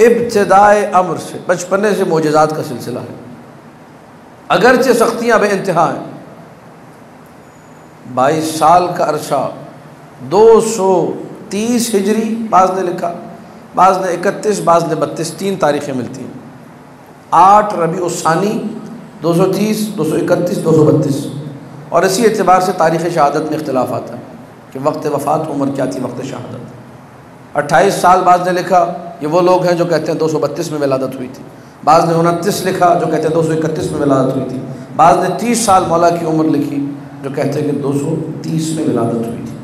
इब्तिदाए अम्र से, बचपने से मोजज़ात का सिलसिला है, अगरचे सख्तियाँ बेइंतहा हैं। 22 साल का अरसा, 230 हिजरी बाज़ ने लिखा, बाज़ ने 31, बाज़ ने 32, 3 तारीखें मिलती हैं। 8 रबीउल सानी 230, 231, 232। और इसी एतबार से तारीख़ शहादत में इख्तिलाफ आता है कि वक्त वफ़ात उम्र क्या थी वक्त शहादत। 28 साल बाज़ ने लिखा, ये वो लोग हैं जो कहते हैं 232 में विलादत हुई थी। बाज़ ने 29 लिखा जो कहते हैं 231 में विलादत हुई थी। बाज़ ने 30 साल मौला की उम्र लिखी जो कहते हैं कि 230 में विलादत हुई थी।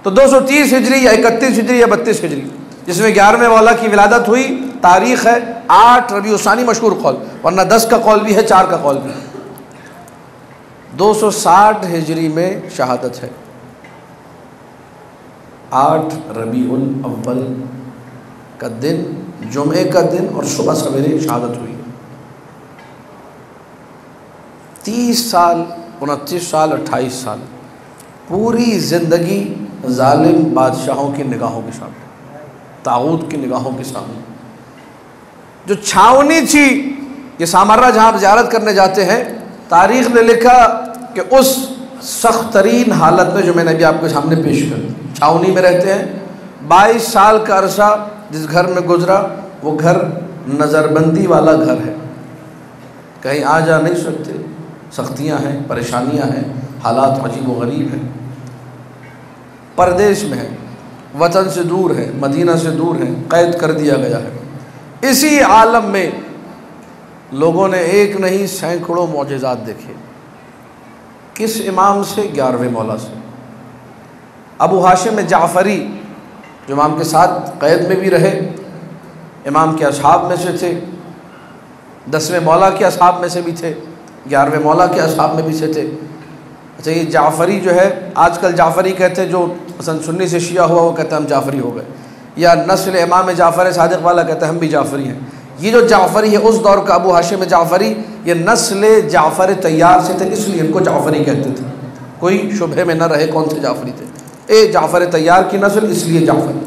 तो 230 हिजरी या 31 हिजरी या 32 हिजरी, जिसमें 11वें मौला की विलादत हुई, तारीख़ है 8 रबीउल सानी मशहूर कौल, वरना 10 का कौल भी है, 4 का कौल भी है। 260 हिजरी में शहादत है, 8 रबीउल अव्वल का दिन, जुमे का दिन और सुबह सवेरे शहादत हुई है। 30 साल, 29 साल, 28 साल पूरी ज़िंदगी जालिम बादशाहों की निगाहों के सामने, ताऊत की निगाहों के सामने। जो छावनी थी, ये सामर्रा जहाँ आप ज़ियारत करने जाते हैं, तारीख़ ने लिखा कि उस सख्त तरीन हालत में जो मैंने अभी आपके सामने पेश कर दी, छावनी में रहते हैं। 22 साल का अरसा जिस घर में गुजरा, वो घर नज़रबंदी वाला घर है, कहीं आ जा नहीं सकते, सख्तियाँ हैं, परेशानियाँ हैं, हालात अजीब व गरीब हैं। परदेश में है, वतन से दूर है, मदीना से दूर है, कैद कर दिया गया है। इसी आलम में लोगों ने एक नहीं सैकड़ों मौजज़ात देखे। किस इमाम से? 11वें मौला से। अबू हाशिम जाफ़री जो इमाम के साथ कैद में भी रहे, इमाम के असहाब में से थे, 10वें मौला के असहाब में से भी थे, 11वें मौला के असहाब में भी से थे। अच्छा, ये जाफ़री जो है, आजकल जाफ़री कहते हैं, जो मसलन सुन्नी से शिया हुआ वो कहते हैं हम जाफ़री हो गए, या नस्ल इमाम जाफ़र सादिक़ वाला कहता है हम भी जाफ़री हैं। ये जो जाफ़री है उस दौर का अबू हाशिम जाफ़री, ये नस्ल जाफ़र तैयार से थे, इसलिए इनको जाफ़री कहते थे। कोई शुबहे में न रहे कौन से जाफ़री थे, जाफ़र तैयार की नस्ल, इसलिए जाफ़री।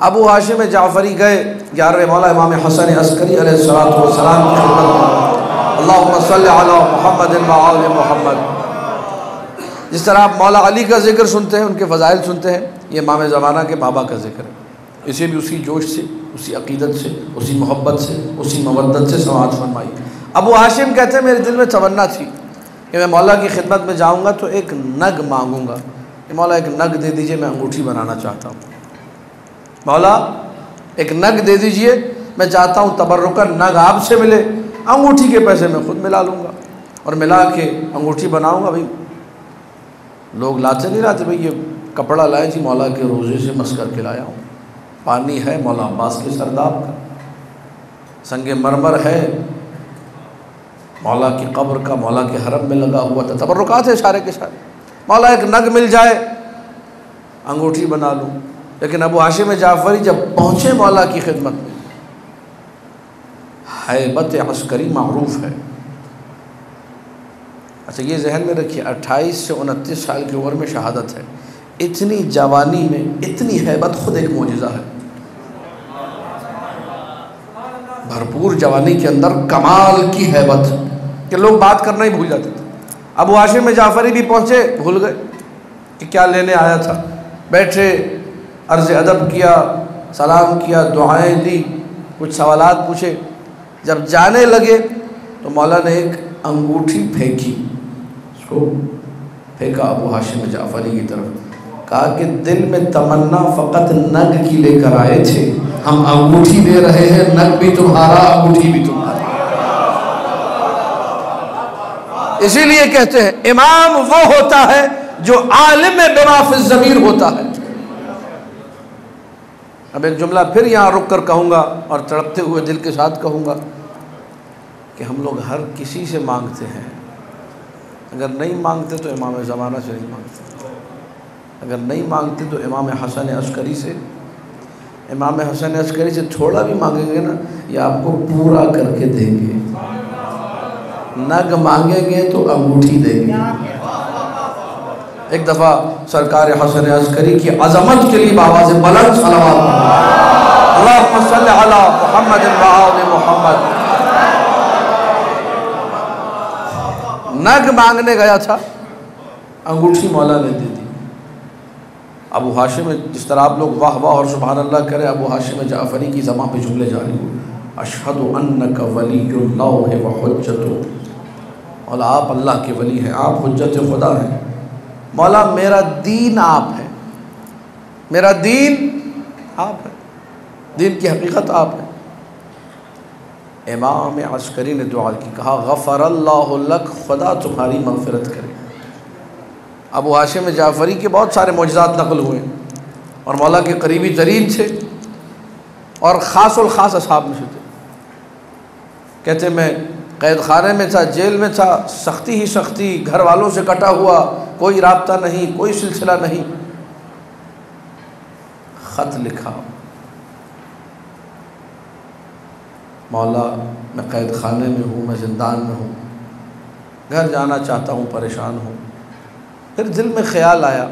अबू हाशिम जाफ़री गए 11वें मौला इमाम हसन अस्करी अलैहिस्सलातु वस्सलाम की खिदमत में। अल्लाहुम्मा सल्लि अला मुहम्मद व आले मुहम्मद। जिस तरह आप मौला अली का जिक्र सुनते हैं, उनके फ़ज़ाइल सुनते हैं, ये इमाम ज़माना के बाबा का जिक्र है। इसे भी उसी जोश से, उसी अक़ीदत से, उसी मोहब्बत से, उसी मवद्दत से समाअत फरमाई। अबू हाशिम कहते हैं मेरे दिल में तमन्ना थी कि मैं मौला की खिदमत में जाऊँगा तो एक नग मांगूँगा, मौला एक नग दे दीजिए, मैं अंगूठी बनाना चाहता हूँ। मौला एक नग दे दीजिए, मैं चाहता हूँ तबर्रुकन नग आपसे मिले, अंगूठी के पैसे मैं खुद मिला लूँगा और मिला के अंगूठी बनाऊँगा। भाई लोग लाते नहीं लाते, भाई ये कपड़ा लाए जी मौला के रोज़े से मस करके लाया हूँ, पानी है मौला अब्बास के सरदाब का, संगे मरमर है मौला की कब्र का, मौला के हरम में लगा हुआ था, तबर्रुकात है सारे के सारे। मौला एक नग मिल जाए अंगूठी बना लूँ। लेकिन अबू हाशिम जाफ़री जब पहुँचे मौला की खिदमत में, हैबत अस्करी मारूफ है। अच्छा, ये जहन में रखिए, 28 से 29 साल की उम्र में शहादत है। इतनी जवानी में इतनी हैबत खुद एक मोजिज़ा है। भरपूर जवानी के अंदर कमाल की हैबत कि लोग बात करना ही भूल जाते थे। अबू हाशिम जाफ़री भी पहुँचे, भूल गए कि क्या लेने आया था। बैठे, अर्ज़ अदब किया, सलाम किया, दुआएं दी, कुछ सवालात पूछे। जब जाने लगे तो मौला ने एक अंगूठी फेंकी, उसको फेंका अबू हाशिम जाफ़री की तरफ, कहा कि दिल में तमन्ना फ़कत नग की लेकर आए थे, हम अंगूठी दे रहे हैं, नग भी तुम्हारा, अंगूठी भी तुम्हारा। इसीलिए कहते हैं इमाम वो होता है जो आलिम बिमा फिज़ ज़मीर होता है। अब एक जुमला फिर यहाँ रुक कर कहूँगा और तड़पते हुए दिल के साथ कहूँगा कि हम लोग हर किसी से मांगते हैं, अगर नहीं मांगते तो इमाम ज़माना से नहीं मांगते, अगर नहीं मांगते तो इमाम हसन अस्करी से। इमाम हसन अस्करी से थोड़ा भी मांगेंगे ना, ये आपको पूरा करके देंगे। नग मांगेंगे तो अंगूठी देंगे। एक दफ़ा सरकार हसन अस्करी की अज़मत के लिए बाबा से बुलंद सलावत, अल्लाहुम्मा सल्लि अला मुहम्मद मुहम्मद व आले मुहम्मद। नग मांगने गया था, अंगूठी मौला ने दे दी। अबू हाशिम, जिस तरह आप लोग वाह वाह और सुभान अल्लाह करें, अबू हाशिम जाफ़री की ज़बान पे जुमले जारी हो, अशहदु अन्नका वलियुल्लाह व हुज्जतुहु, मौला आप अल्लाह के वली हैं, आप हुज्जत खुदा हैं। मौला मेरा दीन आप है, मेरा दीन आप है, दीन की हकीकत आप है। इमाम अस्करी ने दुआ की, कहा गफ़रल्लाहु लक, खुदा तुम्हारी मग़फ़िरत करे। अबू हाशिम जाफ़री के बहुत सारे मौजज़ात नक़ल हुए और मौला के करीबी तरीन थे और ख़ासुल ख़ास असहाब में से थे। कहते मैं कैद खाने में था, जेल में था, सख्ती ही सख्ती, घर वालों से कटा हुआ, कोई राब्ता नहीं, कोई सिलसिला नहीं। ख़त लिखा, मौला मैं कैद खाने में हूँ, मैं ज़िंदान में हूँ, घर जाना चाहता हूँ, परेशान हूँ। फिर दिल में ख़्याल आया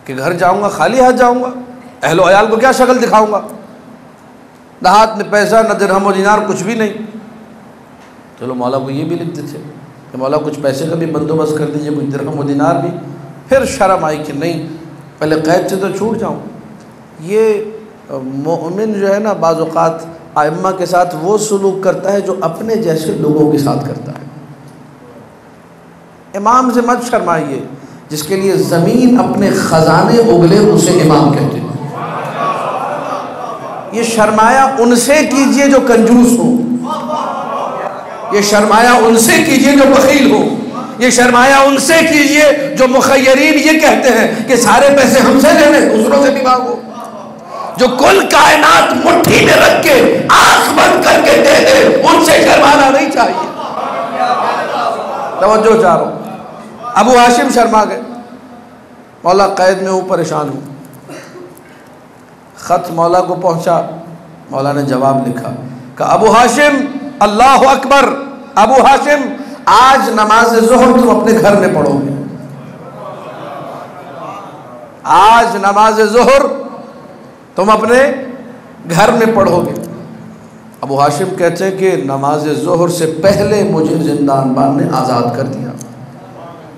कि घर जाऊँगा खाली हाथ जाऊँगा, अहलो अयाल को क्या शक्ल दिखाऊँगा, न हाथ में पैसा न दिरहम व दीनार, कुछ भी नहीं। चलो मौला को ये भी लिख देते कि मौला कुछ पैसे का भी बंदोबस्त कर दीजिए, कुछ दिरहम व दीनार भी। फिर शर्म आई कि नहीं, पहले कैद से तो छूट जाऊँ। ये मोमिन जो है ना, बाज़ औक़ात आइम्मा के साथ वो सलूक करता है जो अपने जैसे लोगों के साथ करता है। इमाम से मत शर्माइए, जिसके लिए ज़मीन अपने ख़जाने उगले उसे इमाम कहते हैं। ये शर्माया उनसे कीजिए जो कंजूस हो, ये शर्माया उनसे कीजिए जो बख़ील हो, ये शर्माया उनसे कीजिए जो मुखय्यरीन ये कहते हैं कि सारे पैसे हमसे लेने, दूसरों से भी मांगो। जो कुल कायनात मुट्ठी में रख के आंख बंद करके दे दे, उनसे शर्माना नहीं चाहिए। तवज्जो चारो। अबू हाशिम शर्मा गए, मौला कैद में हूँ, परेशान हूँ। ख़त मौला को पहुँचा, मौला ने जवाब लिखा, कहा अबू हाशिम अल्लाह अकबर, अबू हाशिम आज नमाज ज़ोहर तुम अपने घर में पढ़ोगे, आज नमाज ज़ोहर तुम अपने घर में पढ़ोगे। अबू हाशिम कहते हैं कि नमाज ज़ोहर से पहले मुझे जिंदानबान ने आज़ाद कर दिया।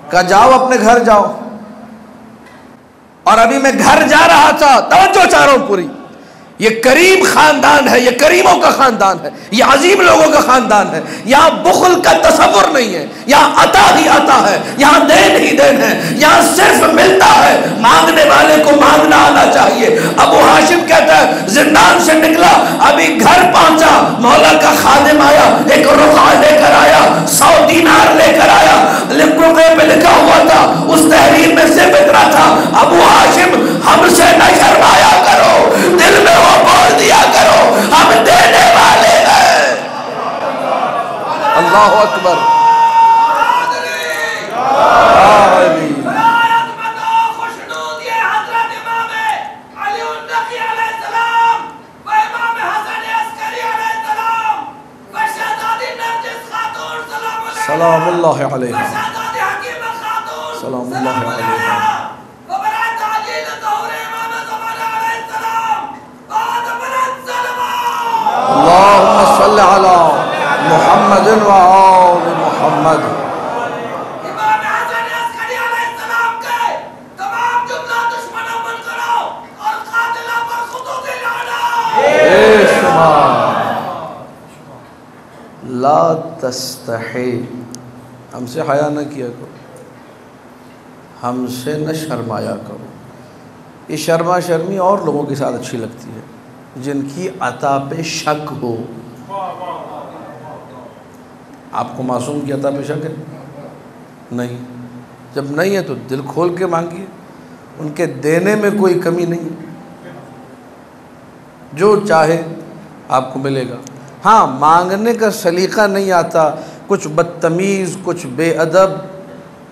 कहा जाओ अपने घर जाओ। और अभी मैं घर जा रहा था, तवज्जो चारों पूरी, ये करीम खानदान है, ये करीमों का खानदान है, ये अजीम लोगों का खानदान है। यहाँ बुखल का तसव्वुर नहीं है, यहाँ अता ही अता है, यहाँ देन ही देन है, यहाँ सिर्फ मिलता है, मांगने वाले को मांगना आना चाहिए। अबू हाशिम कहता है जिंदान से निकला, अभी घर पहुंचा, मौला का खादिम आया, एक रुक़ा लेकर आया, 100 दीनार लेकर आया। रुक़े पे लिखा हुआ था, उस तहरीर में सिर्फ इतना था, अबू हाशिम हमसे न शर्माया करो, दिल में वो बोल दिया करो हम देने वाले हैं। अल्लाह अकबर। सलामुल्लाह अलैहा, सलामुल्लाह अलैहा। अल्लाहुम्मा सल्लि अला मुहम्मदिन व आलि मुहम्मद। ला तस्तही, हमसे हया न किया करो, हमसे न शर्माया करो। ये शर्मा शर्मी और लोगों के साथ अच्छी लगती है जिनकी अता पे शक हो। आपको मासूम की अता पे शक है? नहीं। जब नहीं है तो दिल खोल के मांगिए, उनके देने में कोई कमी नहीं है, जो चाहे आपको मिलेगा। हाँ, मांगने का सलीका नहीं आता, कुछ बदतमीज़, कुछ बेअदब,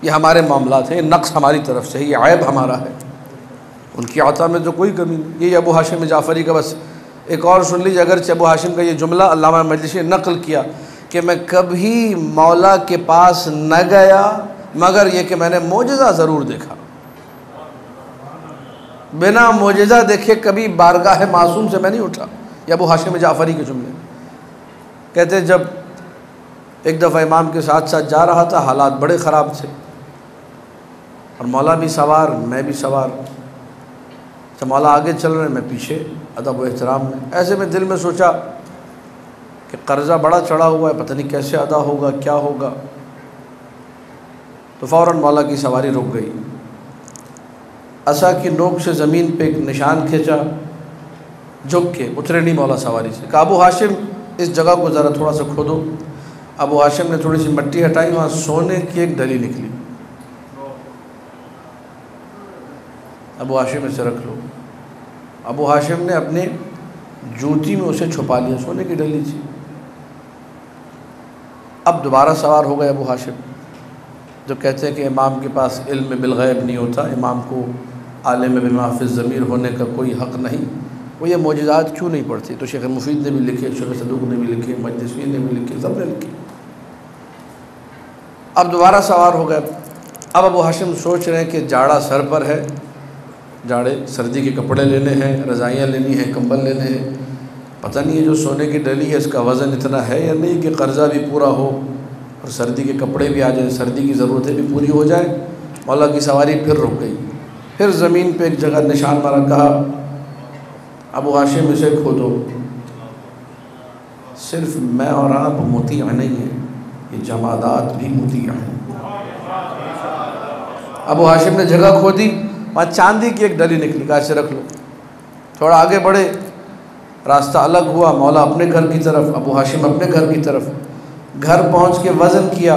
ये हमारे मामलात हैं, नक्स हमारी तरफ से, ये ऐब हमारा है। उनकी अता में तो कोई कमी नहीं। ये अबू हाशिम जाफ़री का बस एक और सुन लीजिए, अगर अबू हाशिम का ये जुमला अल्लामा मजलिसी ने नक़ल किया कि मैं कभी मौला के पास न गया मगर ये कि मैंने मोजज़ा ज़रूर देखा। बिना मोजज़ा देखे कभी बारगाह मासूम से मैं नहीं उठा। ये अबू हाशिम जाफ़री के जुमले। कहते जब एक दफ़ा इमाम के साथ साथ जा रहा था, हालात बड़े ख़राब थे और मौला भी सवार, मैं भी सवार। जब मौला आगे चल रहे, मैं पीछे अदब व एहतराम में। ऐसे में दिल में सोचा कि कर्ज़ा बड़ा चढ़ा हुआ है, पता नहीं कैसे अदा होगा, क्या होगा। तो फ़ौरन मौला की सवारी रुक गई। असा की नोक से ज़मीन पे एक निशान खींचा, झुक के उतरे नहीं मौला सवारी से। कहा अबू हाशिम इस जगह को ज़रा थोड़ा सा खोदो। अबू हाशिम ने थोड़ी सी मिट्टी हटाई, वहाँ सोने की एक डली निकली। अबू हाशिम इसे रख लो। अबू हाशिम ने अपने जूती में उसे छुपा लिया, सोने की डली थी। अब दोबारा सवार हो गए अबू हाशिम। जो कहते हैं कि इमाम के पास इल्म बिलगैब नहीं होता, इमाम को आलिम बिमाफ़िज़ ज़मीर होने का कोई हक़ नहीं, वो ये मोजज़ात क्यों नहीं पढ़ती। तो शेख मुफीद ने भी लिखे, शेख सदूक ने भी लिखे, मुहद्दिसीन ने भी लिखे, सब ने लिखे। अब दोबारा सवार हो गए। अब अबू हाशिम सोच रहे हैं कि जाड़ा सर पर है, जाड़े सर्दी के कपड़े लेने हैं, रज़ाइयाँ लेनी हैं, कंबल लेने हैं। पता नहीं है जो सोने की डली है इसका वज़न इतना है या नहीं कि कर्ज़ा भी पूरा हो और सर्दी के कपड़े भी आ जाए, सर्दी की ज़रूरतें भी पूरी हो जाए। मौला की सवारी फिर रुक गई। फिर ज़मीन पे एक जगह निशान मारा, कहा अबू हाशिम इसे खोदो। सिर्फ मैं और आप मुतिया नहीं हैं, ये जमादात भी मुतिया हैं। अबू हाशिम ने जगह खोदी, वहाँ चांदी की एक डली निकली, कहा इसे रख लो। थोड़ा आगे बढ़े, रास्ता अलग हुआ, मौला अपने घर की तरफ, अबू हाशिम अपने घर की तरफ। घर पहुँच के वज़न किया,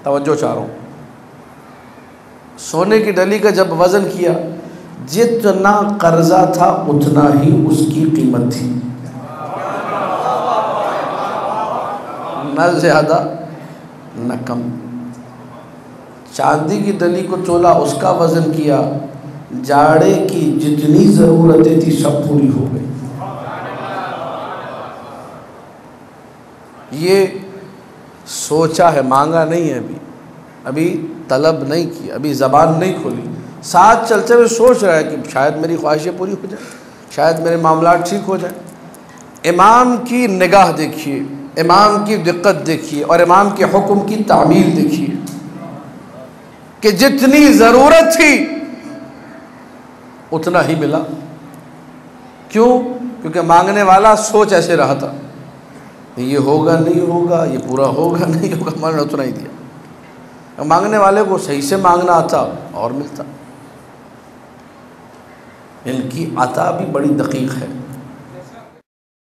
तवज्जो चाह रहा हूँ, सोने की डली का जब वज़न किया, जितना कर्जा था उतना ही उसकी कीमत थी, न ज़्यादा न कम। चांदी की डली को तोला, उसका वज़न किया, जाड़े की जितनी ज़रूरतें थी सब पूरी हो गई। ये सोचा है, मांगा नहीं है, अभी तलब नहीं की, अभी ज़बान नहीं खोली। साथ चलते हुए सोच रहा है कि शायद मेरी ख्वाहिशें पूरी हो जाए, शायद मेरे मामलात ठीक हो जाए। इमाम की निगाह देखिए, इमाम की दिक्कत देखिए और इमाम के हुक्म की तामील देखिए कि जितनी ज़रूरत थी उतना ही मिला। क्यों? क्योंकि मांगने वाला सोच ऐसे रहा था, ये होगा नहीं होगा, ये पूरा होगा नहीं होगा, मैंने उतना ही दिया। मांगने वाले को सही से मांगना आता और मिलता। इनकी अता भी बड़ी दकीक है।